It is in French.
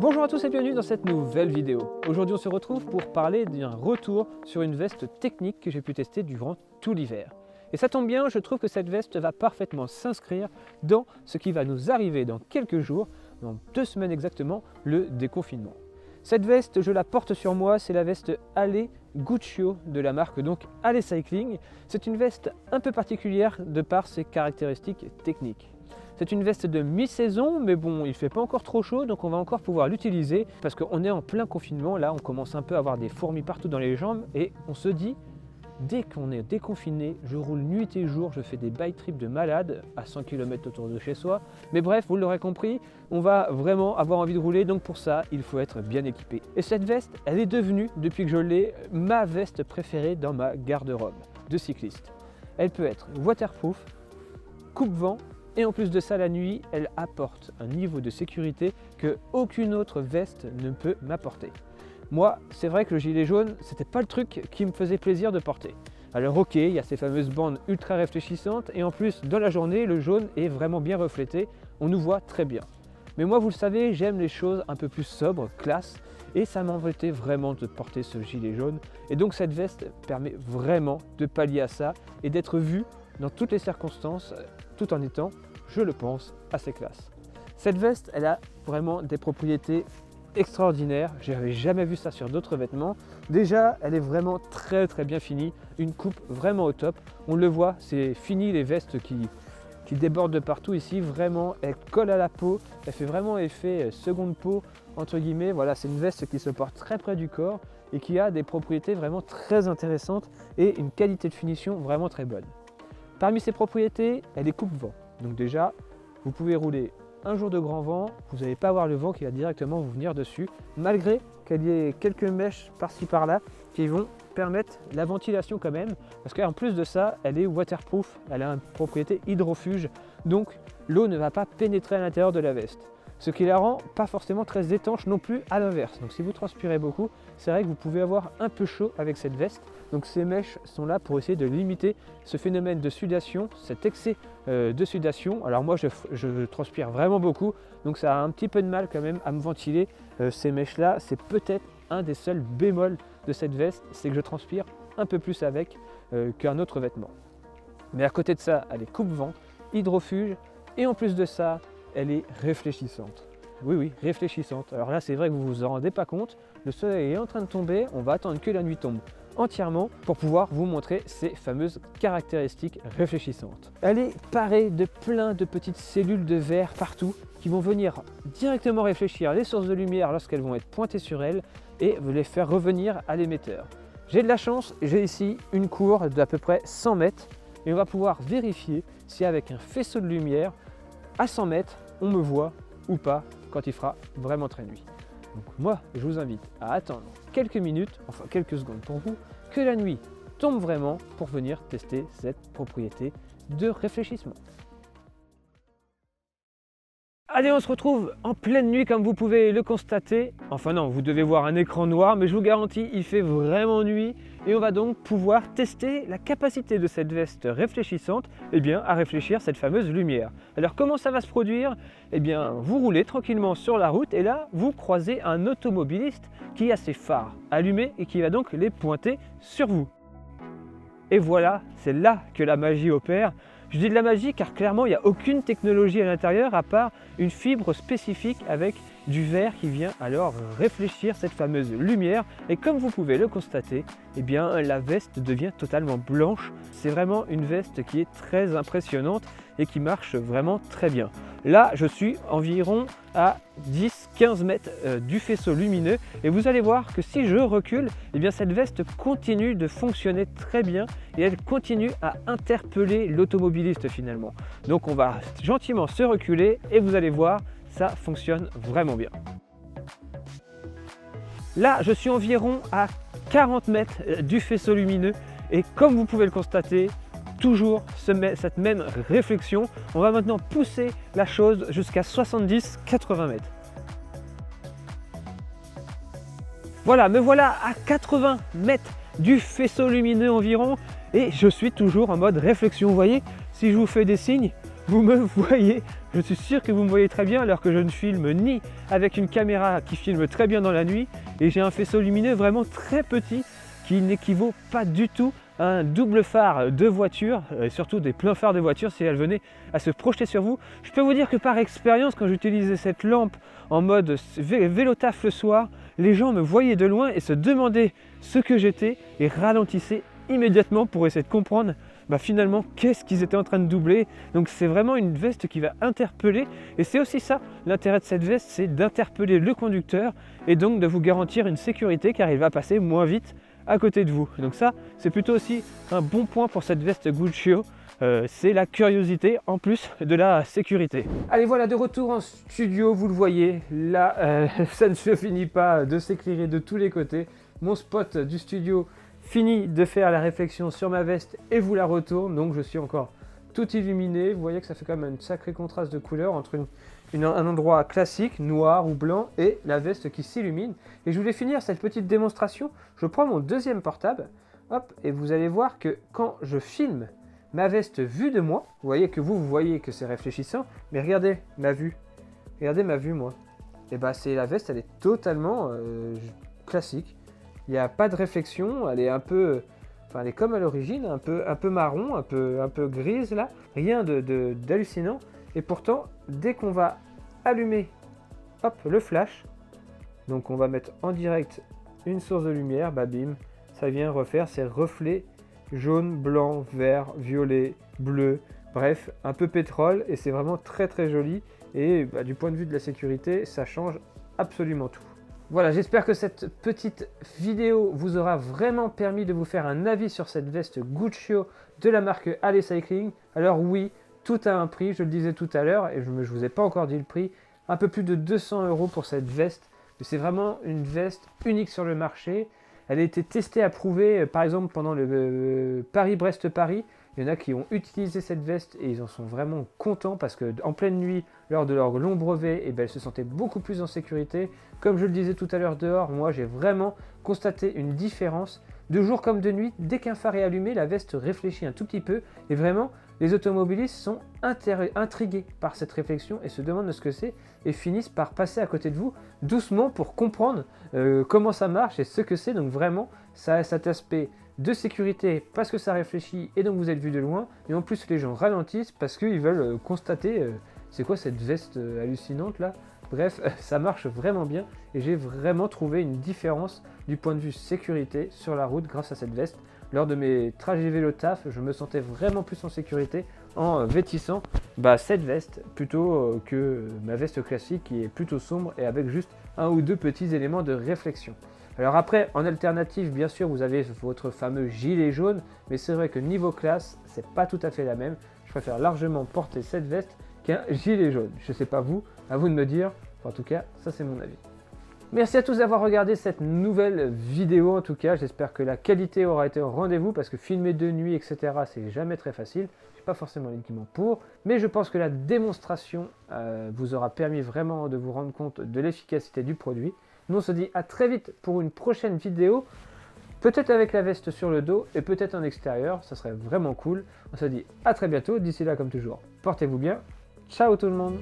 Bonjour à tous et bienvenue dans cette nouvelle vidéo. Aujourd'hui on se retrouve pour parler d'un retour sur une veste technique que j'ai pu tester durant tout l'hiver. Et ça tombe bien, je trouve que cette veste va parfaitement s'inscrire dans ce qui va nous arriver dans quelques jours, dans 2 semaines exactement, le déconfinement. Cette veste, je la porte sur moi, c'est la veste Allez Guccio de la marque donc Allez Cycling. C'est une veste un peu particulière de par ses caractéristiques techniques. C'est une veste de mi-saison, mais bon, il ne fait pas encore trop chaud, donc on va encore pouvoir l'utiliser parce qu'on est en plein confinement. Là, on commence un peu à avoir des fourmis partout dans les jambes et on se dit, dès qu'on est déconfiné, je roule nuit et jour, je fais des bike trips de malade à 100 km autour de chez soi. Mais bref, vous l'aurez compris, on va vraiment avoir envie de rouler, donc pour ça, il faut être bien équipé. Et cette veste, elle est devenue, depuis que je l'ai, ma veste préférée dans ma garde-robe de cycliste. Elle peut être waterproof, coupe-vent, et en plus de ça, la nuit, elle apporte un niveau de sécurité que aucune autre veste ne peut m'apporter. Moi, c'est vrai que le gilet jaune, c'était pas le truc qui me faisait plaisir de porter. Alors ok, il y a ces fameuses bandes ultra réfléchissantes et en plus, dans la journée, le jaune est vraiment bien reflété, on nous voit très bien. Mais moi, vous le savez, j'aime les choses un peu plus sobres, classe, et ça m'embêtait vraiment de porter ce gilet jaune. Et donc cette veste permet vraiment de pallier à ça et d'être vue dans toutes les circonstances, tout en étant, je le pense, assez classe. Cette veste, elle a vraiment des propriétés extraordinaires. Je n'avais jamais vu ça sur d'autres vêtements. Déjà, elle est vraiment très bien finie, une coupe vraiment au top. On le voit, c'est fini les vestes qui débordent de partout ici. Vraiment, elle colle à la peau, elle fait vraiment effet seconde peau, entre guillemets. Voilà, c'est une veste qui se porte très près du corps et qui a des propriétés vraiment très intéressantes et une qualité de finition vraiment très bonne. Parmi ses propriétés, elle est coupe-vent. Donc déjà, vous pouvez rouler un jour de grand vent, vous n'allez pas avoir le vent qui va directement vous venir dessus, malgré qu'il y ait quelques mèches par-ci par-là qui vont permettre la ventilation quand même, parce qu'en plus de ça, elle est waterproof, elle a une propriété hydrofuge, donc l'eau ne va pas pénétrer à l'intérieur de la veste. Ce qui la rend pas forcément très étanche non plus à l'inverse. Donc si vous transpirez beaucoup, c'est vrai que vous pouvez avoir un peu chaud avec cette veste. Donc ces mèches sont là pour essayer de limiter ce phénomène de sudation, cet excès de sudation. Alors moi je transpire vraiment beaucoup, donc ça a un petit peu de mal quand même à me ventiler ces mèches là. C'est peut-être un des seuls bémols de cette veste, c'est que je transpire un peu plus avec qu'un autre vêtement. Mais à côté de ça, elle est coupe-vent, hydrofuge et en plus de ça, elle est réfléchissante. Oui, réfléchissante. Alors là, c'est vrai que vous ne vous en rendez pas compte. Le soleil est en train de tomber. On va attendre que la nuit tombe entièrement pour pouvoir vous montrer ces fameuses caractéristiques réfléchissantes. Elle est parée de plein de petites cellules de verre partout qui vont venir directement réfléchir les sources de lumière lorsqu'elles vont être pointées sur elle et les faire revenir à l'émetteur. J'ai de la chance, j'ai ici une cour d'à peu près 100 mètres et on va pouvoir vérifier si avec un faisceau de lumière à 100 mètres, on me voit ou pas quand il fera vraiment très nuit. Donc moi, je vous invite à attendre quelques minutes, enfin quelques secondes pour vous, que la nuit tombe vraiment pour venir tester cette propriété de réfléchissement. Allez, on se retrouve en pleine nuit comme vous pouvez le constater. Enfin non, vous devez voir un écran noir, mais je vous garantis, il fait vraiment nuit. Et on va donc pouvoir tester la capacité de cette veste réfléchissante à réfléchir cette fameuse lumière. Alors comment ça va se produire? Vous roulez tranquillement sur la route et là, vous croisez un automobiliste qui a ses phares allumés et qui va donc les pointer sur vous. Et voilà, c'est là que la magie opère. Je dis de la magie car clairement il n'y a aucune technologie à l'intérieur à part une fibre spécifique avec du verre qui vient alors réfléchir cette fameuse lumière et comme vous pouvez le constater, la veste devient totalement blanche. C'est vraiment une veste qui est très impressionnante et qui marche vraiment très bien. Là, je suis environ à 10-15 mètres du faisceau lumineux et vous allez voir que si je recule, cette veste continue de fonctionner très bien et elle continue à interpeller l'automobiliste finalement. Donc on va gentiment se reculer et vous allez voir, ça fonctionne vraiment bien. Là, je suis environ à 40 mètres du faisceau lumineux et comme vous pouvez le constater, toujours cette même réflexion. On va maintenant pousser la chose jusqu'à 70-80 mètres. Voilà, me voilà à 80 mètres du faisceau lumineux environ et je suis toujours en mode réflexion. Vous voyez, si je vous fais des signes, vous me voyez. Je suis sûr que vous me voyez très bien alors que je ne filme ni avec une caméra qui filme très bien dans la nuit et j'ai un faisceau lumineux vraiment très petit qui n'équivaut pas du tout à un double phare de voiture, et surtout des pleins phares de voiture si elles venaient à se projeter sur vous. Je peux vous dire que par expérience, quand j'utilisais cette lampe en mode vélo taf le soir, les gens me voyaient de loin et se demandaient ce que j'étais et ralentissaient immédiatement pour essayer de comprendre finalement qu'est-ce qu'ils étaient en train de doubler. Donc c'est vraiment une veste qui va interpeller et c'est aussi ça l'intérêt de cette veste, c'est d'interpeller le conducteur et donc de vous garantir une sécurité car il va passer moins vite à côté de vous. Donc ça c'est plutôt aussi un bon point pour cette veste Guccio. C'est la curiosité en plus de la sécurité. Allez, voilà, de retour en studio, vous le voyez, là ça ne se finit pas de s'éclairer de tous les côtés. Mon spot du studio finit de faire la réflexion sur ma veste et vous la retourne, donc je suis encore tout illuminé. Vous voyez que ça fait quand même un sacré contraste de couleur entre un endroit classique, noir ou blanc, et la veste qui s'illumine. Et je voulais finir cette petite démonstration, je prends mon deuxième portable, hop, et vous allez voir que quand je filme ma veste vue de moi, vous voyez que vous voyez que c'est réfléchissant, mais regardez ma vue moi, et c'est la veste, elle est totalement classique. Il n'y a pas de réflexion, elle est un peu, elle est comme à l'origine, un peu marron, un peu grise là, rien d'hallucinant. Et pourtant, dès qu'on va allumer, hop, le flash, donc on va mettre en direct une source de lumière, bim, ça vient refaire ces reflets jaune, blanc, vert, violet, bleu, bref, un peu pétrole et c'est vraiment très très joli. Et du point de vue de la sécurité, ça change absolument tout. Voilà, j'espère que cette petite vidéo vous aura vraiment permis de vous faire un avis sur cette veste Guccio de la marque Allez Cycling. Alors oui, tout a un prix, je le disais tout à l'heure et je ne vous ai pas encore dit le prix, un peu plus de 200 € pour cette veste. C'est vraiment une veste unique sur le marché. Elle a été testée, approuvée, par exemple pendant le Paris-Brest-Paris. Il y en a qui ont utilisé cette veste et ils en sont vraiment contents parce qu'en pleine nuit, lors de leur long brevet, elles se sentaient beaucoup plus en sécurité. Comme je le disais tout à l'heure dehors, moi j'ai vraiment constaté une différence. De jour comme de nuit, dès qu'un phare est allumé, la veste réfléchit un tout petit peu. Et vraiment, les automobilistes sont intrigués par cette réflexion et se demandent ce que c'est et finissent par passer à côté de vous doucement pour comprendre comment ça marche et ce que c'est. Donc vraiment, ça a cet aspect de sécurité parce que ça réfléchit et donc vous êtes vu de loin. Et en plus, les gens ralentissent parce qu'ils veulent constater c'est quoi cette veste hallucinante là. Bref, ça marche vraiment bien et j'ai vraiment trouvé une différence du point de vue sécurité sur la route grâce à cette veste. Lors de mes trajets vélo taf, je me sentais vraiment plus en sécurité en vêtissant cette veste plutôt que ma veste classique qui est plutôt sombre et avec juste un ou deux petits éléments de réflexion. Alors après, en alternative, bien sûr, vous avez votre fameux gilet jaune, mais c'est vrai que niveau classe, c'est pas tout à fait la même. Je préfère largement porter cette veste qu'un gilet jaune. Je sais pas vous, à vous de me dire. En tout cas, ça c'est mon avis. Merci à tous d'avoir regardé cette nouvelle vidéo. En tout cas, j'espère que la qualité aura été au rendez-vous parce que filmer de nuit, etc., c'est jamais très facile. Je n'ai pas forcément l'équipement pour, mais je pense que la démonstration vous aura permis vraiment de vous rendre compte de l'efficacité du produit. Nous, on se dit à très vite pour une prochaine vidéo, peut-être avec la veste sur le dos et peut-être en extérieur. Ça serait vraiment cool. On se dit à très bientôt. D'ici là, comme toujours, portez-vous bien. Ciao tout le monde.